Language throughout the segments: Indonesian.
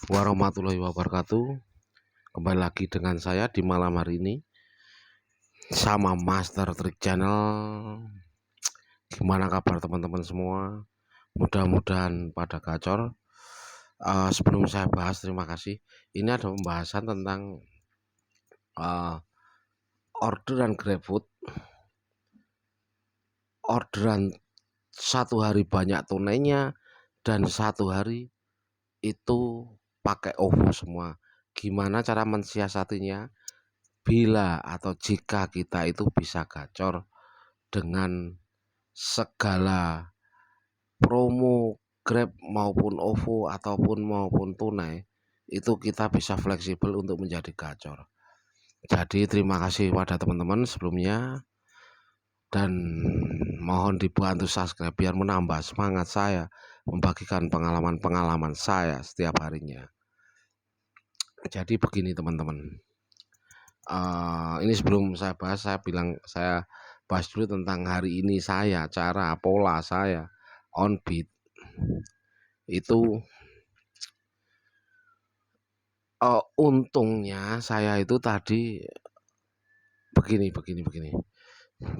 Warahmatullahi wabarakatuh. Kembali lagi dengan saya di malam hari ini sama Master Trick Channel. Gimana kabar teman-teman semua? Mudah-mudahan pada gacor. Sebelum saya bahas, terima kasih. Ini ada pembahasan tentang orderan GrabFood. Orderan satu hari banyak tunainya dan satu hari itu pakai OVO semua. Gimana cara mensiasatinya? Bila atau jika kita itu bisa gacor dengan segala promo Grab maupun OVO maupun tunai, itu kita bisa fleksibel untuk menjadi gacor. Jadi terima kasih pada teman-teman sebelumnya, dan mohon dibantu subscribe biar menambah semangat saya membagikan pengalaman-pengalaman saya setiap harinya. Jadi begini teman-teman, ini sebelum saya bahas, saya bahas dulu tentang hari ini saya, cara pola saya on beat itu. Untungnya saya itu tadi begini.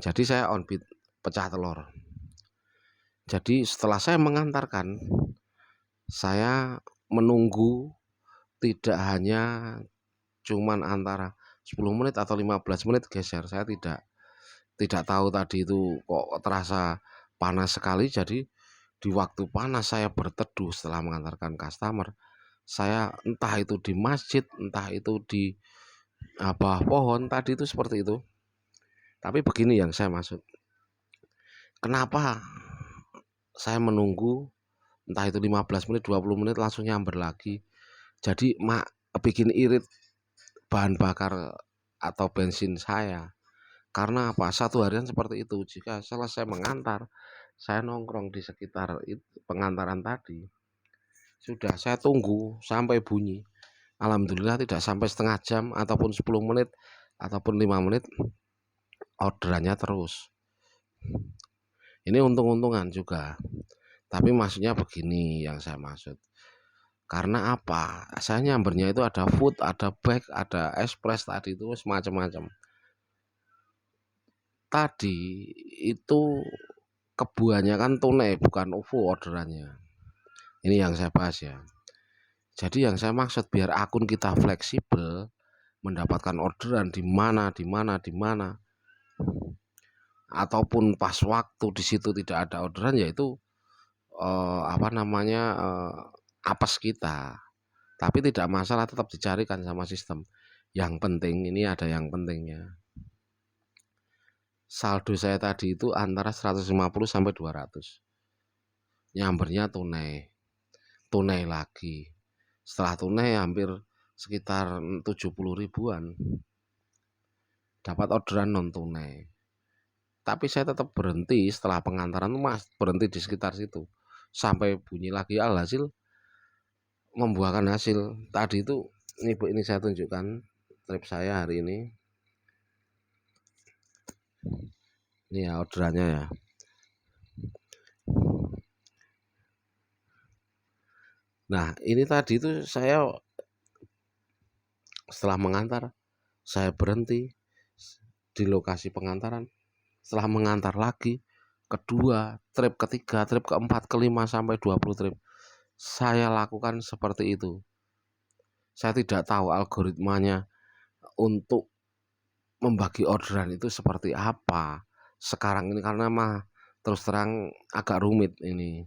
Jadi saya on beat pecah telur. Jadi setelah saya mengantarkan, saya menunggu tidak hanya cuman antara 10 menit atau 15 menit geser. Saya tidak tahu tadi itu kok terasa panas sekali. Jadi di waktu panas saya berteduh setelah mengantarkan customer. Saya entah itu di masjid, entah itu di bawah pohon tadi itu seperti itu. Tapi begini yang saya maksud, kenapa saya menunggu entah itu 15 menit 20 menit langsung nyamber lagi. Jadi bikin irit bahan bakar atau bensin saya. Karena apa? Satu harian seperti itu. Jika selesai mengantar, saya nongkrong di sekitar pengantaran tadi, sudah saya tunggu sampai bunyi. Alhamdulillah tidak sampai setengah jam ataupun 10 menit ataupun 5 menit orderannya terus. Ini untung-untungan juga. Tapi maksudnya begini yang saya maksud. Karena apa? Saya nyambernya itu ada food, ada bag, ada express tadi itu semacam-macam. Tadi itu kebanyakan tunai bukan OVO orderannya. Ini yang saya bahas ya. Jadi yang saya maksud biar akun kita fleksibel mendapatkan orderan di mana ataupun pas waktu di situ tidak ada orderan, yaitu apes kita. Tapi tidak masalah, tetap dicarikan sama sistem. Yang penting ini ada yang pentingnya. Saldo saya tadi itu antara 150 sampai 200. Nyambernya tunai lagi. Setelah tunai hampir sekitar 70 ribuan. Dapat orderan non tunai. Tapi saya tetap berhenti setelah pengantaran, berhenti di sekitar situ sampai bunyi lagi. Alhasil membuahkan hasil. Tadi itu ini saya tunjukkan trip saya hari ini. Ini ya orderannya ya. Nah ini tadi itu saya setelah mengantar, saya berhenti di lokasi pengantaran. Setelah mengantar lagi, kedua, trip ketiga, trip keempat, kelima sampai 20 trip, saya lakukan seperti itu. Saya tidak tahu algoritmanya untuk membagi orderan itu seperti apa sekarang ini, karena terus terang agak rumit ini.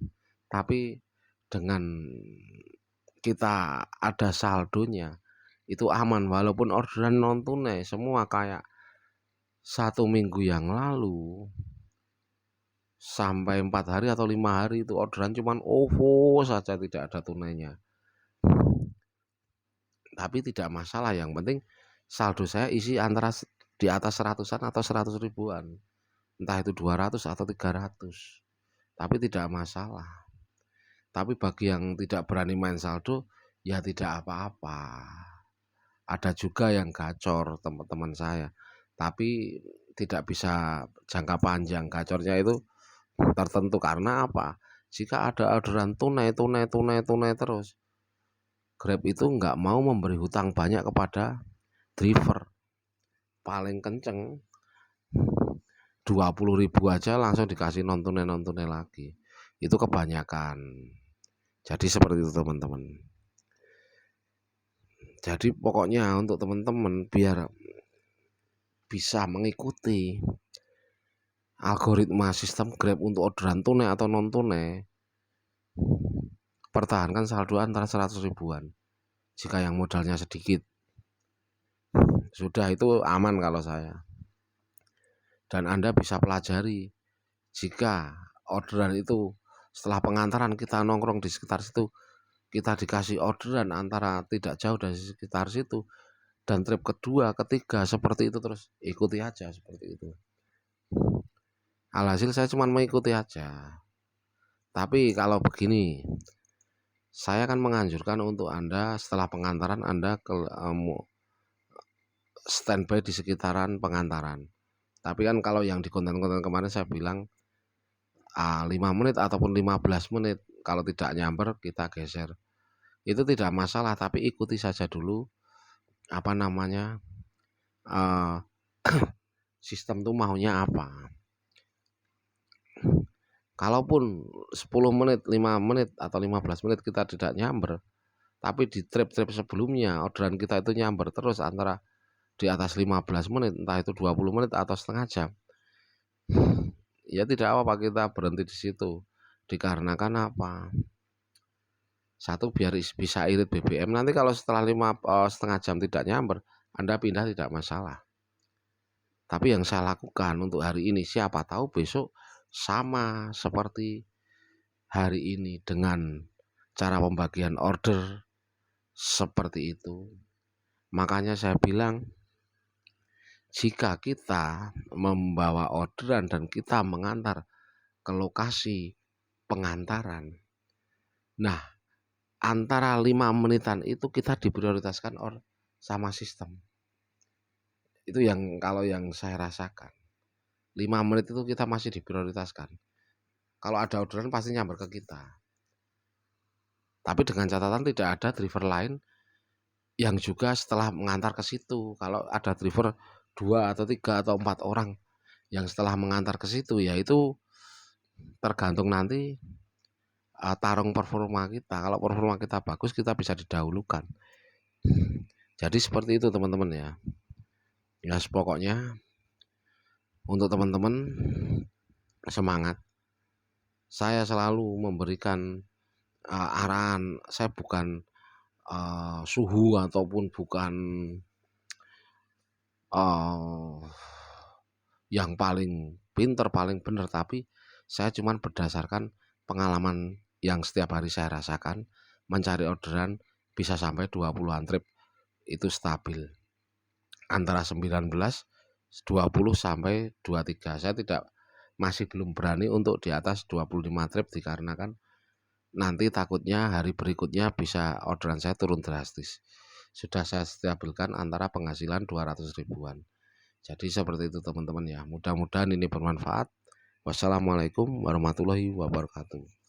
Tapi dengan kita ada saldonya itu aman, walaupun orderan non tunai semua kayak 1 minggu yang lalu sampai 4 hari atau 5 hari itu orderan cuman OVO saja, tidak ada tunainya. Tapi tidak masalah, yang penting saldo saya isi antara di atas 100-an atau 100 ribuan, entah itu 200 atau 300, tapi tidak masalah. Tapi bagi yang tidak berani main saldo, ya tidak apa-apa. Ada juga yang gacor teman-teman saya, tapi tidak bisa jangka panjang. Gacornya itu tertentu karena apa? Jika ada orderan tunai terus, Grab itu nggak mau memberi hutang banyak kepada driver. Paling kenceng 20.000 aja langsung dikasih non-tunai lagi. Itu kebanyakan. Jadi seperti itu teman-teman. Jadi pokoknya untuk teman-teman biar bisa mengikuti algoritma sistem Grab untuk orderan tunai atau non tunai, pertahankan saldo antara 100 ribuan. Jika yang modalnya sedikit, sudah itu aman kalau saya. Dan Anda bisa pelajari jika orderan itu setelah pengantaran kita nongkrong di sekitar situ, kita dikasih orderan antara tidak jauh dari sekitar situ, dan trip kedua, ketiga seperti itu terus ikuti aja seperti itu. Alhasil saya cuma mengikuti aja. Tapi kalau begini, saya akan menganjurkan untuk Anda setelah pengantaran Anda standby di sekitaran pengantaran. Tapi kan kalau yang di konten-konten kemarin saya bilang 5 menit ataupun 15 menit, kalau tidak nyamper kita geser. Itu tidak masalah, tapi ikuti saja dulu apa namanya sistem tuh maunya apa. Kalaupun 10 menit, 5 menit atau 15 menit kita tidak nyamber, tapi di trip-trip sebelumnya orderan kita itu nyamber terus antara di atas 15 menit, entah itu 20 menit atau setengah jam. Ya tidak apa-apa kita berhenti di situ. Dikarenakan apa? Satu, biar bisa irit BBM. Nanti kalau setelah setengah jam tidak nyamber, Anda pindah tidak masalah. Tapi yang saya lakukan untuk hari ini, siapa tahu besok sama seperti hari ini dengan cara pembagian order seperti itu. Makanya saya bilang, jika kita membawa orderan dan kita mengantar ke lokasi pengantaran, nah antara 5 menitan itu kita diprioritaskan sama sistem. Itu yang kalau yang saya rasakan. 5 menit itu kita masih diprioritaskan. Kalau ada orderan pasti nyamber ke kita. Tapi dengan catatan tidak ada driver lain yang juga setelah mengantar ke situ. Kalau ada driver 2 atau 3 atau 4 orang yang setelah mengantar ke situ, ya itu tergantung nanti tarung performa kita. Kalau performa kita bagus, kita bisa didahulukan. Jadi seperti itu teman-teman ya. Ya pokoknya untuk teman-teman semangat. Saya selalu memberikan arahan. Saya bukan suhu ataupun bukan yang paling pinter, paling benar, tapi saya cuma berdasarkan pengalaman yang setiap hari saya rasakan, mencari orderan bisa sampai 20-an trip itu stabil antara 19, 20 sampai 23. Saya masih belum berani untuk di atas 25 trip dikarenakan nanti takutnya hari berikutnya bisa orderan saya turun drastis. Sudah saya stabilkan antara penghasilan 200 ribuan. Jadi seperti itu teman-teman ya. Mudah-mudahan ini bermanfaat. Wassalamualaikum warahmatullahi wabarakatuh.